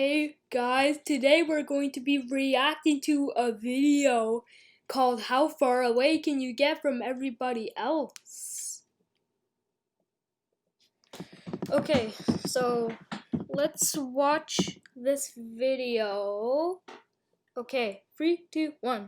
Hey guys, today we're going to be reacting to a video called How Far Away Can You Get From Everybody Else? Okay, so let's watch this video. Okay, 3, 2, 1.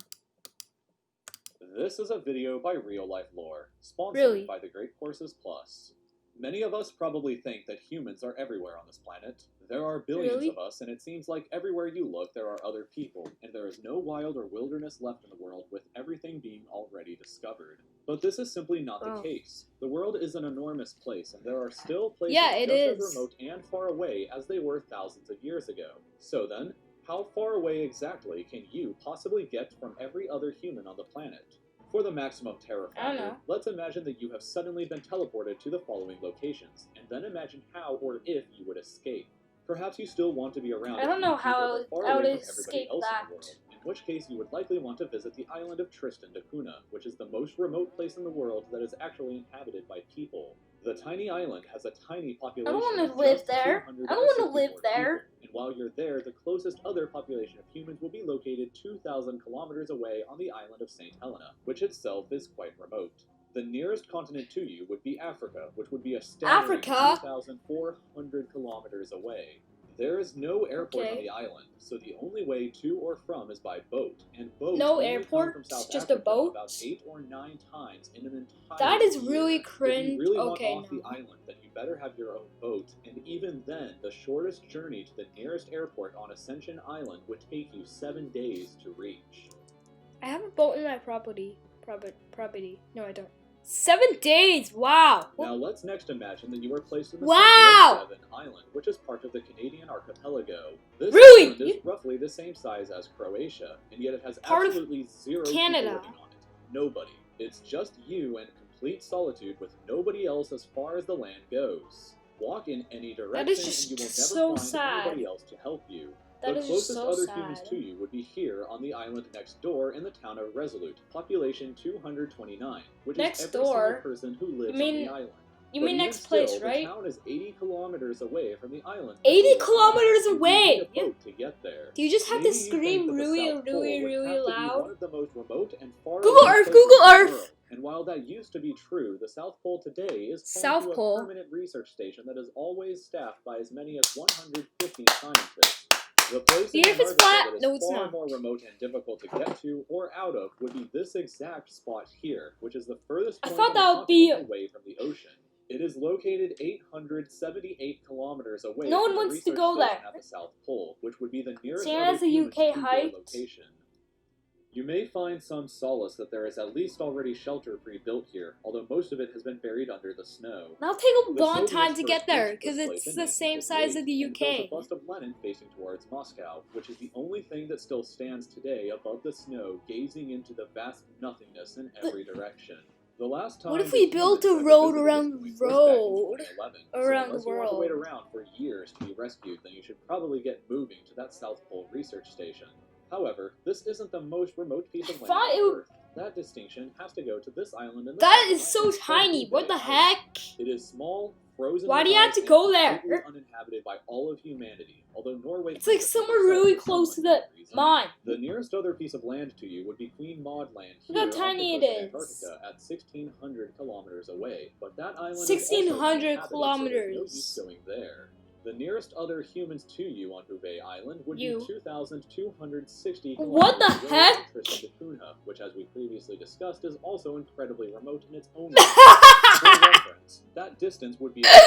This is a video by RealLifeLore, sponsored Really? by the Great Courses Plus. Many of us probably think that humans are everywhere on this planet. There are billions of us, and it seems like everywhere you look there are other people, and there is no wild or wilderness left in the world with everything being already discovered. But this is simply not the case. The world is an enormous place, and there are still places as remote and far away as they were thousands of years ago. So then, how far away exactly can you possibly get from every other human on the planet? For the maximum terror factor, let's imagine that you have suddenly been teleported to the following locations, and then imagine how or if you would escape. Perhaps you still want to be around. I don't know how I would escape that. In which case you would likely want to visit the island of Tristan da Cunha, which is the most remote place in the world that is actually inhabited by people. The tiny island has a tiny population. I don't want to live there. I don't want to live there. And while you're there, the closest other population of humans will be located 2,000 kilometers away on the island of St. Helena, which itself is quite remote. The nearest continent to you would be Africa, which would be a staggering 2,400 kilometers away. There is no airport on the island, so the only way to or from is by boat. And boats airport, just a boat? About 8 or 9 times in an entire That is year. really cringe. If you really want off the island, then you better have your own boat. And even then, the shortest journey to the nearest airport on Ascension Island would take you 7 days to reach. I have a boat in my property. No, I don't. 7 days! Wow! Now let's next imagine that you are placed in the center of Seven Island, which is part of the Canadian archipelago. This island is roughly the same size as Croatia, and yet it has part absolutely zero people living on it. Nobody. It's just you and complete solitude with nobody else as far as the land goes. Walk in any direction and you will never find anybody else to help you. That the is closest just so other sad. humans to you would be here on the island next door in the town of Resolute, population 229, which is every single person who lives on the island. You mean next place, right? The town is 80 kilometers away from the island. 80 kilometers away! You need a boat to get there. Do you just have to scream really loud? One of the most remote and far Google Earth! And while that used to be true, the South Pole today is home to a permanent research station that is always staffed by as many as 150 scientists. The place the Earth is flat? No, it's far not. more remote and difficult to get to or out of would be this exact spot here, which is the furthest point away from the ocean. It is located 878 kilometers away no one from wants the to go there. At the South Pole, which would be the nearest UK height. location. You may find some solace that there is at least already shelter pre-built here, although most of it has been buried under the snow. That'll take a long time to get there, because it's the same size as the UK. A bust of Lenin facing towards Moscow, which is the only thing that still stands today above the snow, gazing into the vast nothingness in every direction. The last time what if we built a road around the world? Around the world. If you want to wait around for years to be rescued, then you should probably get moving to that South Pole research station. However, this isn't the most remote piece of land on Earth. That distinction has to go to this island in the That is so tiny. What the heck? It is small, frozen. Why do you have to go there? Uninhabited by all of humanity. Although Norway. It's like somewhere really close to the mine. The nearest other piece of land to you would be Queen Maud Land. Look how tiny it is. Antarctica at 1,600 kilometers away, but that island 1,600 kilometers. So no use going there. The nearest other humans to you on Bouvet Island would be 2,260 What the heck? Tristan da Cunha, which, as we previously discussed, is also incredibly remote in its own way. For reference, that distance would be about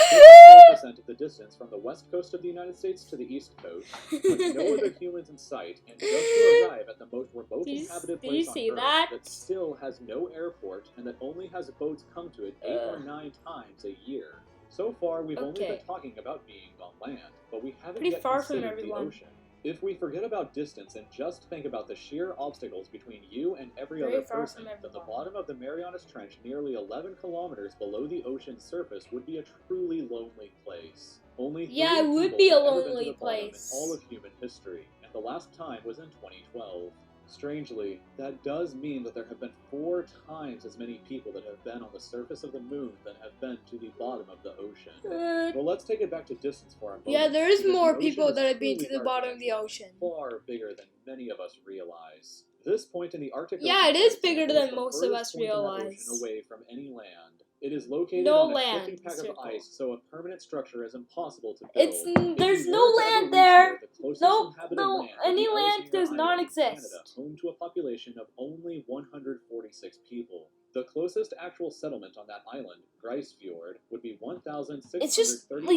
54% of the distance from the west coast of the United States to the east coast, with no other humans in sight, and just to arrive at the most remote inhabited place on Earth that still has no airport and that only has boats come to it 8 or 9 times a year. So far, we've only been talking about being on land, but we haven't yet considered the ocean. If we forget about distance and just think about the sheer obstacles between you and every other person, then the bottom of the Marianas Trench, nearly 11 kilometers below the ocean's surface, would be a truly lonely place. Only it would be a lonely place in all of human history, and the last time was in 2012. Strangely, that does mean that there have been 4 times as many people that have been on the surface of the moon than have been to the bottom of the ocean. Well, let's take it back to distance for a moment. Yeah, there is because more the people ocean that is have been to truly the bottom of the gargantuan ocean. and far bigger than many of us realize. This point in the Arctic Ocean, Yeah, it is for bigger example, than is the most of furthest us point in that realize. ocean away from any land. It is located No on a land, shifting pack circle. of ice, so a permanent structure is impossible to build. There's If you no were to ever land reach there. the closest Nope, inhabited no, land would any be land Ellesmere does not Island in Canada, exist. home to a population of only 146 people. The closest actual settlement on that island, Grisefjord, would be 1,638 It's just kilometers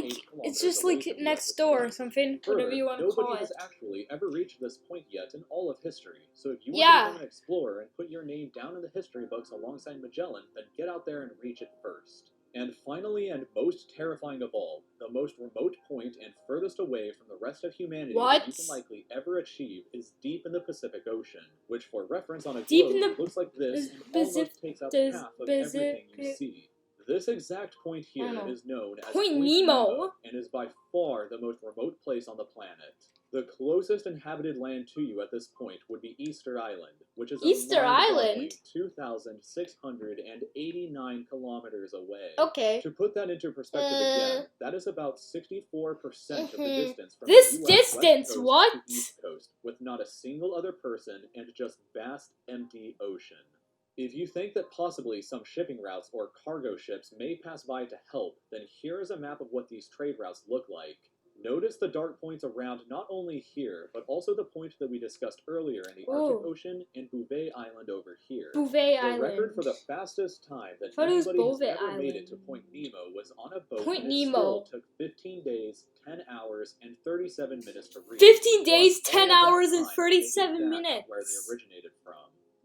away from you at next this door or point. something, whatever Further, you want to call nobody it. has actually ever reached this point yet in all of history. So if you want Yeah. to become an explorer and put your name down in the history books alongside Magellan, then get out there and reach it first. And finally, and most terrifying of all, the most remote point and furthest away from the rest of humanity that you can likely ever achieve is deep in the Pacific Ocean, which for reference on a globe looks like this and almost takes up half of everything you see. This exact point here is known as Point Nemo and is by far the most remote place on the planet. The closest inhabited land to you at this point would be Easter Island, which is Easter Island? 2,689 kilometers away. Okay. To put that into perspective again, that is about 64% of the distance from this the US distance, West Coast what? to East Coast, with not a single other person and just vast, empty ocean. If you think that possibly some shipping routes or cargo ships may pass by to help, then here is a map of what these trade routes look like. Notice the dark points around not only here, but also the point that we discussed earlier in the Arctic Ocean and Bouvet Island over here. The record for the fastest time that anybody has ever made it to Point Nemo was on a boat, and it still took 15 days, 10 hours, and 37 minutes to reach. 15 days, 10 hours, and 37 minutes! Where they originated from.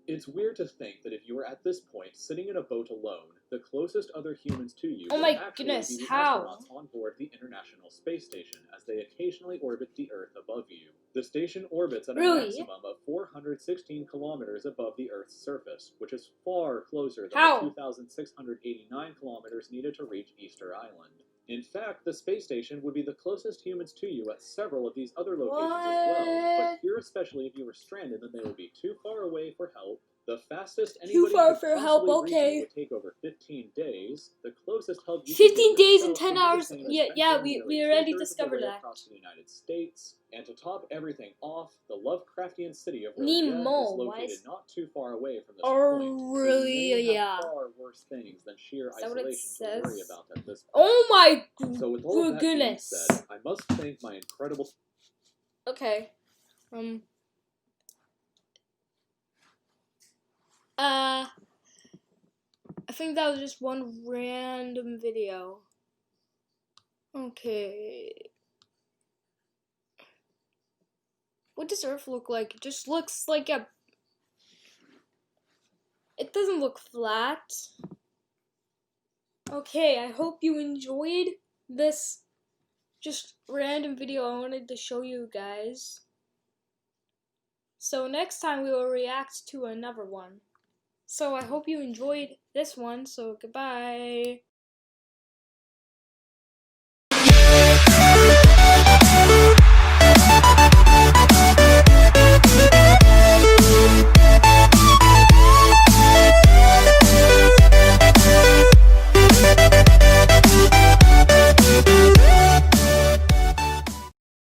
It's weird to think that if you were at this point sitting in a boat alone, the closest other humans to you would actually be the astronauts on board the International Space Station, as they occasionally orbit the Earth above you. The station orbits at a maximum of 416 kilometers above the Earth's surface, which is far closer than the 2,689 kilometers needed to reach Easter Island. In fact, the space station would be the closest humans to you at several of these other locations as well, but here especially if you were stranded, then they would be too far away for help. The fastest anybody could possibly reach would take over 15 days. The closest help you 15 days and 10 hours. Yeah, we already discovered that. Across the United States. And to top everything off, the Lovecraftian city of Nemo is located not too far away from this point. Really? So you may yeah. have far worse things than sheer isolation to worry about at this point. Oh my so with all of that being said, I must thank my incredible... Okay. I think that was just one random video. Okay. What does Earth look like? It just looks like a... It doesn't look flat. Okay, I hope you enjoyed this just random video I wanted to show you guys. So next time we will react to another one. So I hope you enjoyed this one, so goodbye.